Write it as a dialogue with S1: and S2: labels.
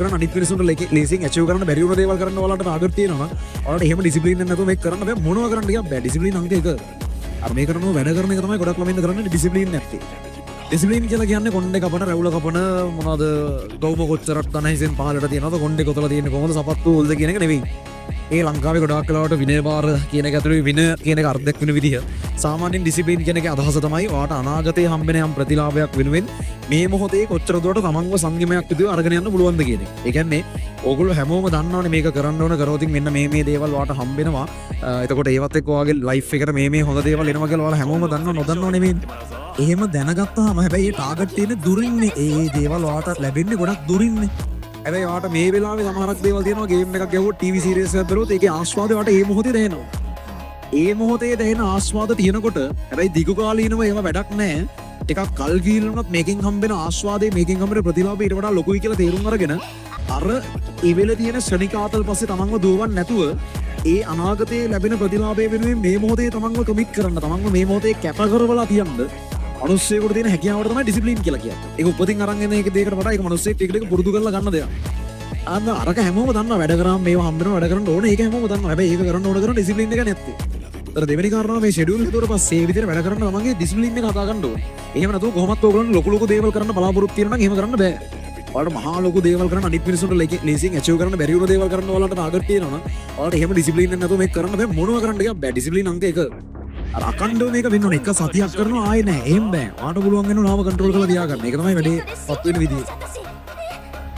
S1: කරන අනිත් මිනිස්සුන්ට ලේසියෙන් ඇචීව් කරන්න බැරි වුණ දේවල් කරන්න ඔයාලට ටාගට් තියෙනවා. ඔයාලට එහෙම ඩිසිප්ලින් එක නැතුව මේක කරන්න බෑ. මොනවා කරන්න ගියා බෑ. ඩිසිප්ලින් අංක 1. අර මේ කරනවා වැඩ කරන එක තමයි ගොඩක් ළමයින්ද කරන්නේ ඩිසිප්ලින් නැත්තේ. ඩිසිප්ලින් කියලා කියන්නේ කොණ්ඩේ කපන රැවුල කපන මොනවද ගවුම කොච්චරක් තන හිසෙන් පහලට තියෙනවද කොණ්ඩේ කොතලා තියෙන්නේ කොහොමද සපත්තු වලද කියන එක නෙවෙයි. ඒ ලංකාවේ ගොඩාක් වෙලාවට විනය බාර කියන එක ඇතුළේ විනය කියන එක අර්ථයක් වෙන විදිහ සාමාන්‍යයෙන් ඩිසිප්ලින් කියන එකේ අදහස තමයි ඔයාට අනාගතයේ හම්බෙන යම් ප්‍රතිලාභයක් වෙනුවෙන් මේ මොහොතේ කොච්චර දුරට තමන්ව සංයමයක් විදිහට අරගෙන යන්න පුළුවන්ද කියන එක. ඒ කියන්නේ ඕගොල්ලෝ හැමෝම දන්නවනේ මේක කරන්න ඕන කරොතින් මෙන්න මේ දේවල් ඔයාට හම්බෙනවා. එතකොට ඒවත් එක්ක ඔයාගේ ලයිෆ් එකට මේ හොඳ දේවල් එනවා කියලා ඔයාලා හැමෝම දන්නව නොදන්නව නෙමෙයි. එහෙම දැනගත්තාම හැබැයි ඒ ටාගට් තියෙන දුරින්නේ ඒ දේවල් ඔයාට ලැබෙන්නේ ගොඩක් දුරින්නේ. හැබැයි ඔයාට මේ වෙලාවේ සමහරක් දේවල් තියෙනවා ගේම් එකක් ගැහුවොත් ටීවී සීරීස් එකක් බලුවොත් ඒකේ ආස්වාදය ඔයාට ඒ මොහොතේ දැනෙනවා. ඒ මොහොතේ දැනෙන ආස්වාද තියෙනකොට හැබැයි දිගු කාලීනව ඒව වැඩක් නැහැ. ටිකක් කල් ගිහිල්ුණොත් මේකෙන් හම්බෙන ආස්වාදේ මේකෙන් හම්බෙන ප්‍රතිලාභය ඊට වඩා ලොකුයි කියලා තේරුම් අරගෙන අර ඉවෙල තියෙන ශනික ආතල් පස්සේ තමන්ව දුවවන්න නැතුව ඒ අනාගතයේ ලැබෙන ප්‍රතිලාභය වෙනුවෙන් මේ මොහොතේ තමන්ව කමිට් කරන්න තමන්ව මේ මොහොතේ කැප කරවලා තියන්න මනුස්සයෙකුට තියෙන හැකියාවට තමයි ඩිසිප්ලින් කියලා කියන්නේ. ඒක උපතින් අරන් එන එක දෙයකට වඩා ඒක මනුස්සයෙක් ටික ටික පුරුදු කරලා ගන්න දෙයක්. අන්න අරක හැමෝම දන්නවා වැඩ කරාම මේව හම්බෙනවා වැඩ කරන්න ඕනේ ඒක හැමෝම දන්නවා. හැබැයි ඒක කරන්න ඕන කරන ඩිසිප්ලින් එක නැත්තේ. අර දෙවෙනි කාරණාව මේ ෂෙඩියුල් හිතුවට පස්සේ මේ විදිහට වැඩ කරන්න තමන්ගේ ඩිසිප්ලින් එක හදා ගන්න ඕනේ. එහෙම නැතුව කොහොමත් ඕගොල්ලෝ ලොකු ලොකු දේවල් කරන්න බලාපොරොත්තු වෙනවා නම් එහෙම කරන්න බෑ. ඔයාලට මහා ලොකු දේවල් කරන්න අනිත් මිනිස්සුන්ට ලේසියෙන් ඇචීව් කරන්න බැරි වුණ දේවල් කරන්න ඔයාලට ටාගට් තියෙනවා නම් ඔයාලට එහෙම ඩිසිප්ලින් එක නැතුව මේක කරන්න බෑ. මොනවා කරන්න ගියා බෑ. ඩිසිප්ලින් අංක 1. අර අකණ්ඩව මේක වෙන්න ඕනේ. එක සතියක් කරනවා ආයේ නෑ. එහෙම බෑ. ඔයාලට පුළුවන් වෙනවා නාම කන්ට්‍රෝල් කරලා තියාගන්න. ඒක තමයි වැඩේ පත් වෙන විදිය.